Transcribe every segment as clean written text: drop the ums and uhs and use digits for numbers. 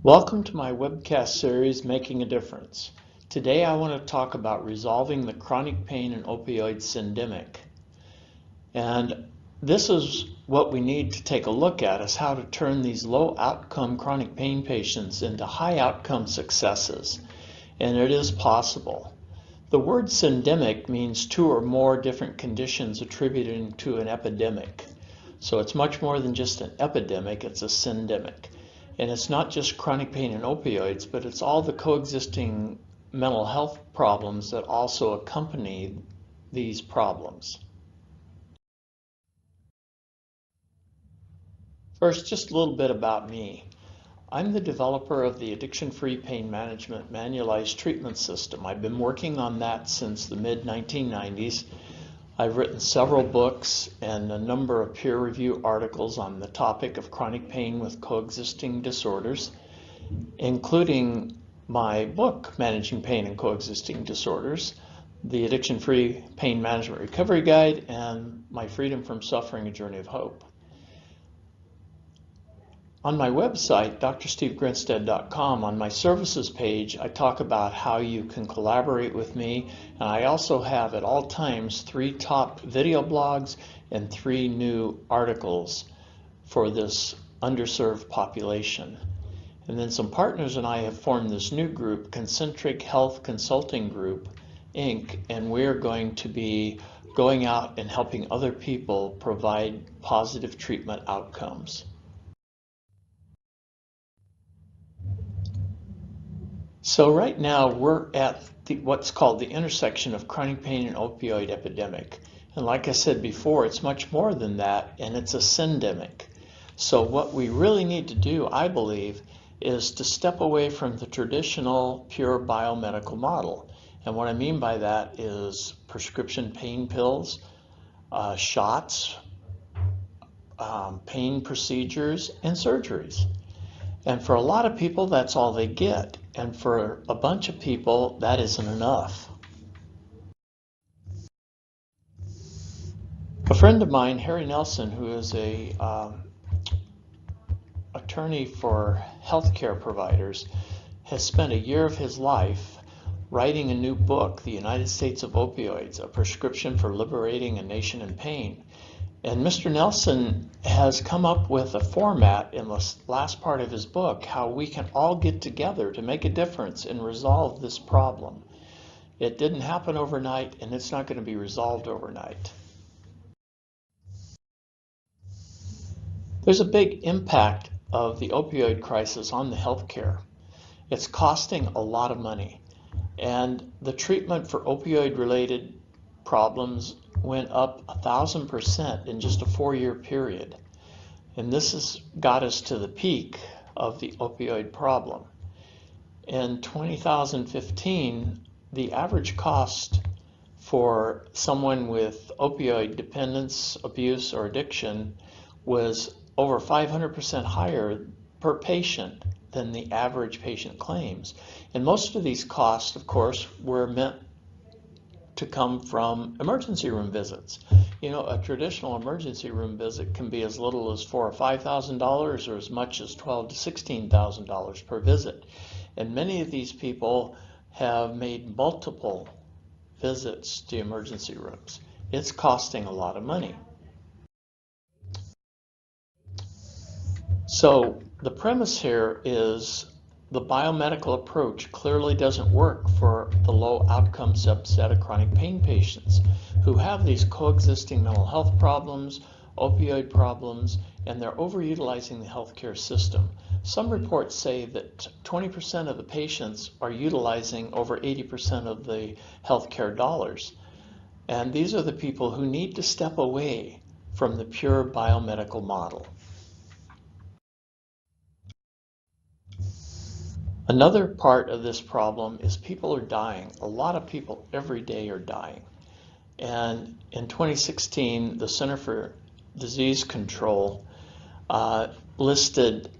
Welcome to my webcast series, Making a Difference. Today I want to talk about resolving the chronic pain and opioid syndemic. And this is what we need to take a look at, is how to turn these low outcome chronic pain patients into high outcome successes. And it is possible. The word syndemic means two or more different conditions attributed to an epidemic. So it's much more than just an epidemic, it's a syndemic. And it's not just chronic pain and opioids, but it's all the coexisting mental health problems that also accompany these problems. First, just a little bit about me. I'm the developer of the addiction-free pain management manualized treatment system. I've been working on that since the mid-1990s. I've written several books and a number of peer-reviewed articles on the topic of chronic pain with coexisting disorders, including my book, Managing Pain and Coexisting Disorders, the Addiction-Free Pain Management Recovery Guide, and my Freedom from Suffering, A Journey of Hope. On my website, drstevegrinstead.com, on my services page, I talk about how you can collaborate with me, and I also have at all times 3 top video blogs and 3 new articles for this underserved population. And then some partners and I have formed this new group, Concentric Health Consulting Group, Inc., and we're going to be going out and helping other people provide positive treatment outcomes. So right now we're at what's called the intersection of chronic pain and opioid epidemic. And like I said before, it's much more than that, and it's a syndemic. So what we really need to do, I believe, is to step away from the traditional pure biomedical model. And what I mean by that is prescription pain pills, shots, pain procedures, and surgeries. And for a lot of people, that's all they get. And for a bunch of people, that isn't enough. A friend of mine, Harry Nelson, who is a attorney for healthcare providers, has spent a year of his life writing a new book, The United States of Opioids, a prescription for liberating a nation in pain. And Mr. Nelson has come up with a format in the last part of his book, how we can all get together to make a difference and resolve this problem. It didn't happen overnight, and it's not going to be resolved overnight. There's a big impact of the opioid crisis on the healthcare. It's costing a lot of money, and the treatment for opioid-related problems went up 1,000% in just a 4-year period. And this has got us to the peak of the opioid problem. In 2015, the average cost for someone with opioid dependence, abuse, or addiction was over 500% higher per patient than the average patient claims. And most of these costs, of course, were meant to come from emergency room visits. You know, a traditional emergency room visit can be as little as $4,000 or $5,000 or as much as $12,000 to $16,000 per visit. And many of these people have made multiple visits to emergency rooms. It's costing a lot of money. So the premise here is the biomedical approach clearly doesn't work for the low outcome subset of chronic pain patients who have these coexisting mental health problems, opioid problems, and they're overutilizing the healthcare system. Some reports say that 20% of the patients are utilizing over 80% of the healthcare dollars. And these are the people who need to step away from the pure biomedical model. Another part of this problem is people are dying. A lot of people every day are dying. And in 2016, the Center for Disease Control listed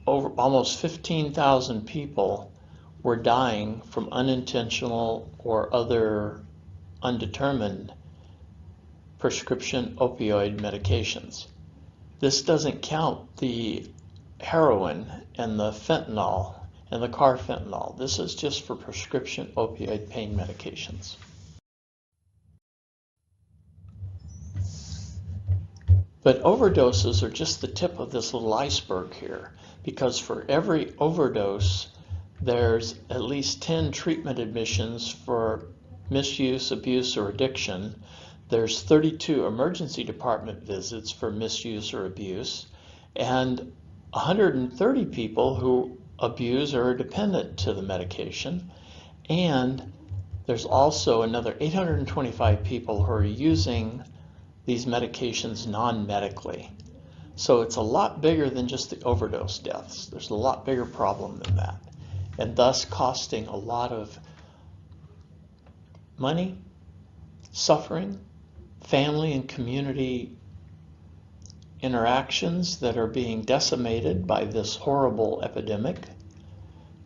over almost 15,000 people were dying from unintentional or other undetermined prescription opioid medications. This doesn't count the heroin and the fentanyl and the carfentanil. This is just for prescription opioid pain medications. But overdoses are just the tip of this little iceberg here, because for every overdose, there's at least 10 treatment admissions for misuse, abuse, or addiction. There's 32 emergency department visits for misuse or abuse, and 130 people who abuse or are dependent to the medication. And there's also another 825 people who are using these medications non-medically. So it's a lot bigger than just the overdose deaths. There's a lot bigger problem than that, and thus costing a lot of money, suffering, family and community interactions that are being decimated by this horrible epidemic,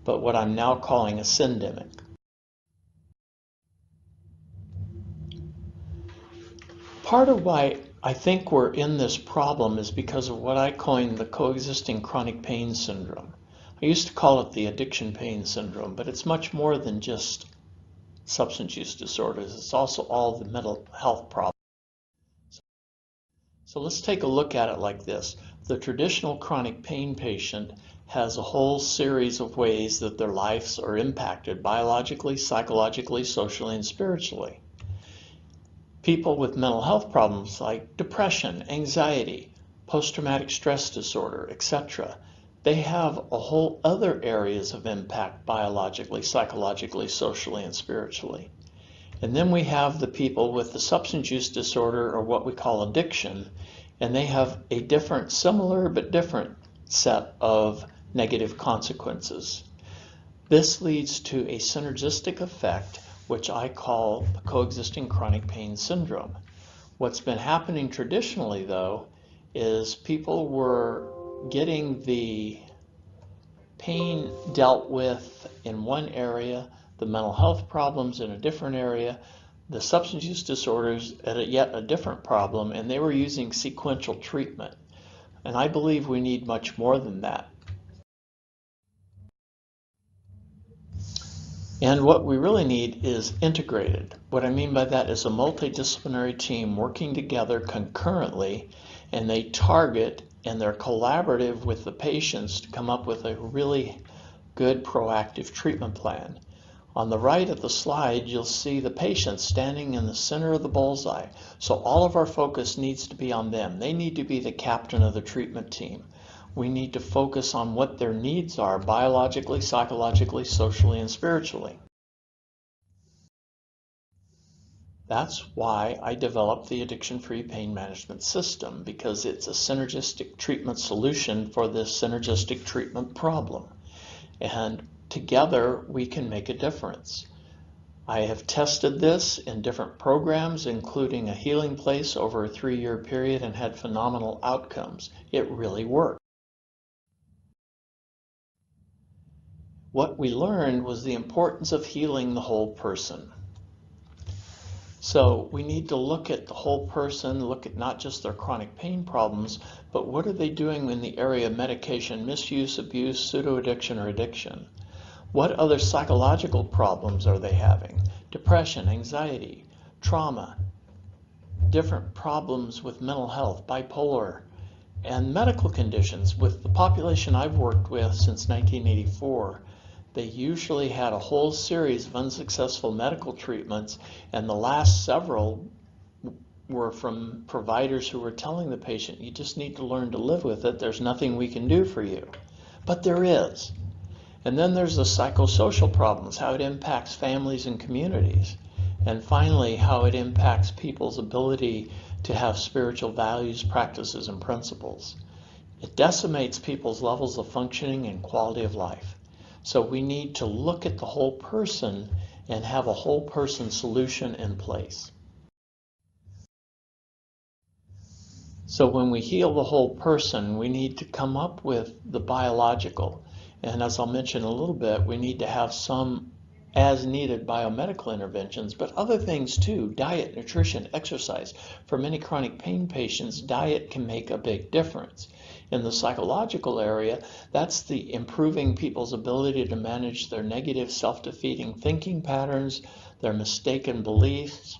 but what I'm now calling a syndemic. Part of why I think we're in this problem is because of what I coined the coexisting chronic pain syndrome. I used to call it the addiction pain syndrome, but it's much more than just substance use disorders. It's also all the mental health problems. So let's take a look at it like this. The traditional chronic pain patient has a whole series of ways that their lives are impacted biologically, psychologically, socially, and spiritually. People with mental health problems like depression, anxiety, post-traumatic stress disorder, etc., they have a whole other areas of impact biologically, psychologically, socially, and spiritually. And then we have the people with the substance use disorder, or what we call addiction, and they have a different, similar but different set of negative consequences. This leads to a synergistic effect, which I call the coexisting chronic pain syndrome. What's been happening traditionally, though, is people were getting the pain dealt with in one area, the mental health problems in a different area, the substance use disorders at yet a different problem, and they were using sequential treatment. And I believe we need much more than that. And what we really need is integrated. What I mean by that is a multidisciplinary team working together concurrently, and they target and they're collaborative with the patients to come up with a really good proactive treatment plan. On the right of the slide, you'll see the patient standing in the center of the bullseye. So all of our focus needs to be on them. They need to be the captain of the treatment team. We need to focus on what their needs are biologically, psychologically, socially, and spiritually. That's why I developed the addiction-free pain management system, because it's a synergistic treatment solution for this synergistic treatment problem. And together we can make a difference. I have tested this in different programs, including a healing place over a 3-year period, and had phenomenal outcomes. It really worked. What we learned was the importance of healing the whole person. So we need to look at the whole person, look at not just their chronic pain problems, but what are they doing in the area of medication misuse, abuse, pseudo-addiction, or addiction? What other psychological problems are they having? Depression, anxiety, trauma, different problems with mental health, bipolar, and medical conditions. With the population I've worked with since 1984, they usually had a whole series of unsuccessful medical treatments, and the last several were from providers who were telling the patient, you just need to learn to live with it. There's nothing we can do for you. But there is. And then there's the psychosocial problems, how it impacts families and communities. And finally, how it impacts people's ability to have spiritual values, practices, and principles. It decimates people's levels of functioning and quality of life. So we need to look at the whole person and have a whole person solution in place. So when we heal the whole person, we need to come up with the biological. And as I'll mention in a little bit, we need to have some as needed biomedical interventions, but other things too: diet, nutrition, exercise. For many chronic pain patients, diet can make a big difference. In the psychological area, that's the improving people's ability to manage their negative self-defeating thinking patterns, their mistaken beliefs,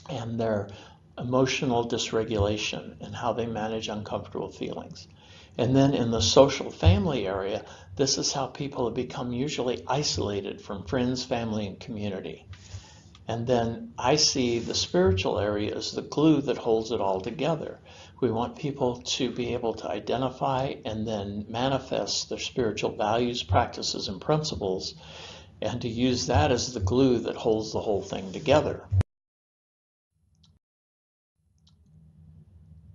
and their emotional dysregulation and how they manage uncomfortable feelings. And then in the social family area, this is how people have become usually isolated from friends, family, and community. And then I see the spiritual area as the glue that holds it all together. We want people to be able to identify and then manifest their spiritual values, practices, and principles, and to use that as the glue that holds the whole thing together.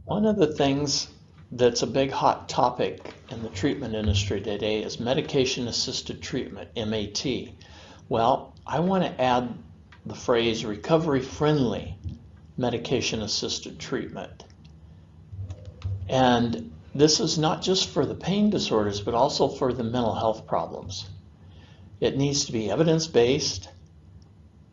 One of the things that's a big hot topic in the treatment industry today is medication-assisted treatment, MAT. Well, I want to add the phrase recovery-friendly medication-assisted treatment. And this is not just for the pain disorders, but also for the mental health problems. It needs to be evidence-based,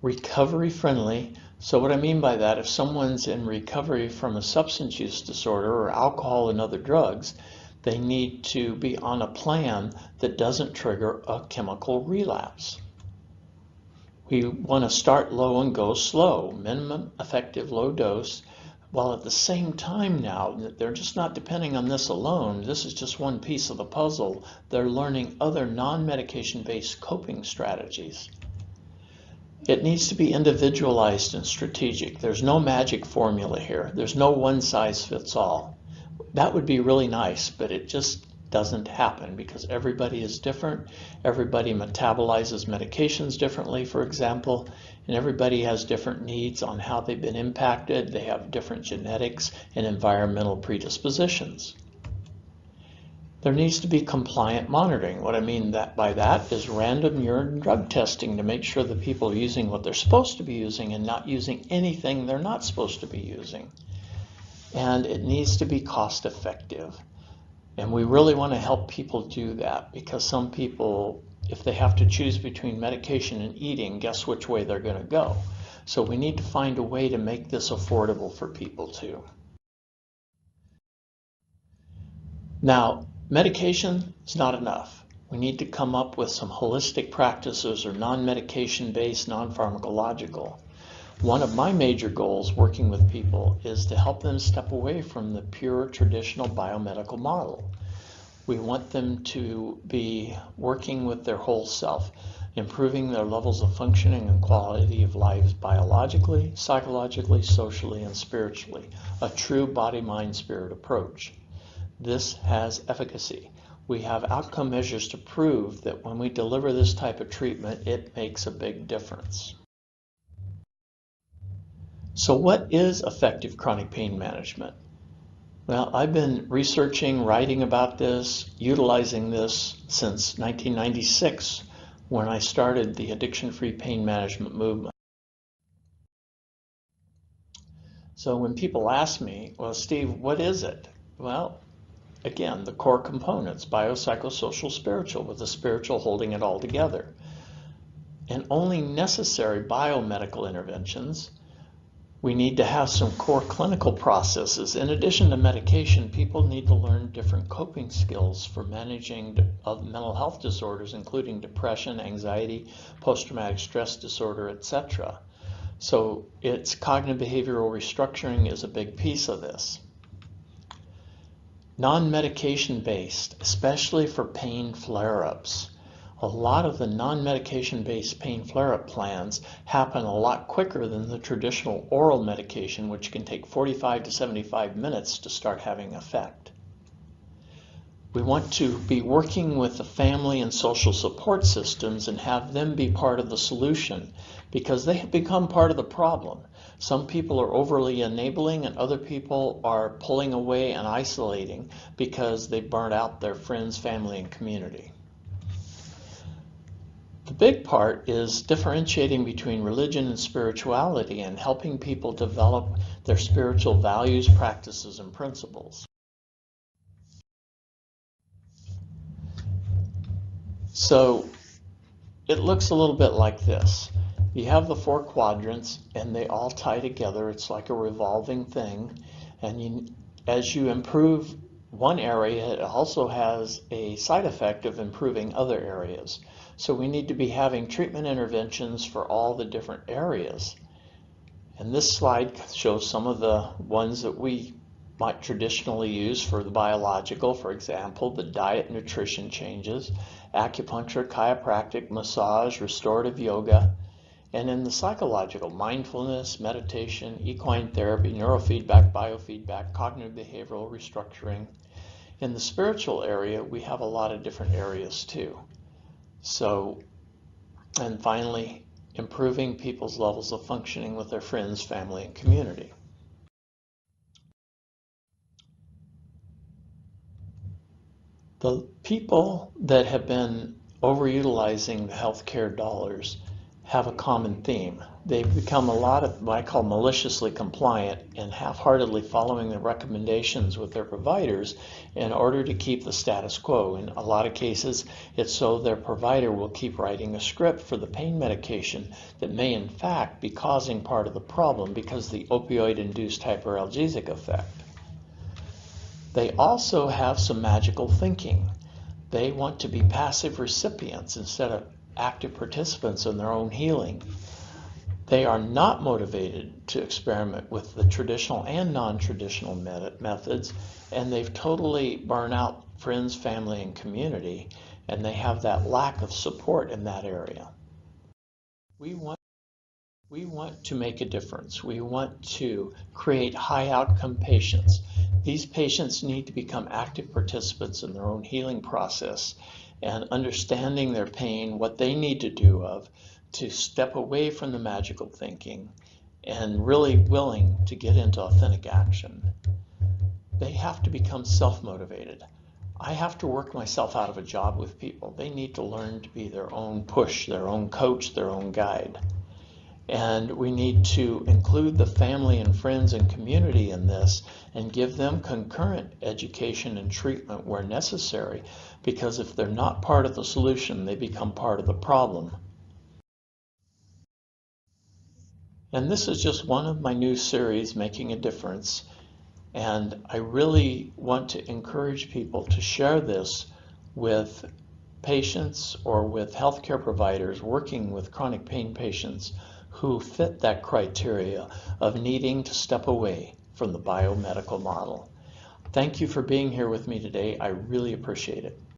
recovery-friendly. So what I mean by that, if someone's in recovery from a substance use disorder or alcohol and other drugs, they need to be on a plan that doesn't trigger a chemical relapse. We want to start low and go slow, minimum effective low dose, while at the same time now, they're just not depending on this alone. This is just one piece of the puzzle. They're learning other non-medication based coping strategies. It needs to be individualized and strategic. There's no magic formula here. There's no one size fits all. That would be really nice, but it just doesn't happen because everybody is different. Everybody metabolizes medications differently, for example, and everybody has different needs on how they've been impacted. They have different genetics and environmental predispositions. There needs to be compliant monitoring. What I mean by that is random urine drug testing to make sure that people are using what they're supposed to be using and not using anything they're not supposed to be using. And it needs to be cost effective. And we really want to help people do that because some people, if they have to choose between medication and eating, guess which way they're going to go. So we need to find a way to make this affordable for people too. Now, medication is not enough. We need to come up with some holistic practices or non-medication based, non-pharmacological. One of my major goals working with people is to help them step away from the pure traditional biomedical model. We want them to be working with their whole self, improving their levels of functioning and quality of lives biologically, psychologically, socially, and spiritually. A true body, mind, spirit approach. This has efficacy. We have outcome measures to prove that when we deliver this type of treatment, it makes a big difference. So what is effective chronic pain management? Well, I've been researching, writing about this, utilizing this since 1996 when I started the addiction-free pain management movement. So when people ask me, well, Steve, what is it? Well, again, the core components, biopsychosocial, spiritual, with the spiritual holding it all together. And only necessary biomedical interventions. We need to have some core clinical processes. In addition to medication, people need to learn different coping skills for managing mental health disorders, including depression, anxiety, post-traumatic stress disorder, etc. So it's cognitive behavioral restructuring is a big piece of this. Non-medication based, especially for pain flare-ups. A lot of the non-medication based pain flare-up plans happen a lot quicker than the traditional oral medication, which can take 45 to 75 minutes to start having effect. We want to be working with the family and social support systems and have them be part of the solution because they have become part of the problem. Some people are overly enabling and other people are pulling away and isolating because they burnt out their friends, family, and community. The big part is differentiating between religion and spirituality and helping people develop their spiritual values, practices, and principles. So it looks a little bit like this. You have the 4 quadrants and they all tie together. It's like a revolving thing. And as you improve one area, it also has a side effect of improving other areas. So we need to be having treatment interventions for all the different areas. And this slide shows some of the ones that we might traditionally use for the biological, for example, the diet nutrition changes, acupuncture, chiropractic, massage, restorative yoga, and in the psychological, mindfulness, meditation, equine therapy, neurofeedback, biofeedback, cognitive behavioral restructuring. In the spiritual area, we have a lot of different areas too. So, and finally, improving people's levels of functioning with their friends, family, and community. The people that have been overutilizing the healthcare dollars have a common theme. They've become a lot of what I call maliciously compliant and half-heartedly following the recommendations with their providers in order to keep the status quo. In a lot of cases, it's so their provider will keep writing a script for the pain medication that may in fact be causing part of the problem because of the opioid-induced hyperalgesic effect. They also have some magical thinking. They want to be passive recipients instead of active participants in their own healing. They are not motivated to experiment with the traditional and non-traditional methods, and they've totally burned out friends, family, and community, and they have that lack of support in that area. We want to make a difference. We want to create high outcome patients. These patients need to become active participants in their own healing process and understanding their pain, what they need to do to step away from the magical thinking and really willing to get into authentic action. They have to become self-motivated. I have to work myself out of a job with people. They need to learn to be their own push, their own coach, their own guide. And we need to include the family and friends and community in this and give them concurrent education and treatment where necessary, because if they're not part of the solution, they become part of the problem. And this is just one of my new series, Making a Difference. And I really want to encourage people to share this with patients or with healthcare providers working with chronic pain patients who fit that criteria of needing to step away from the biomedical model. Thank you for being here with me today. I really appreciate it.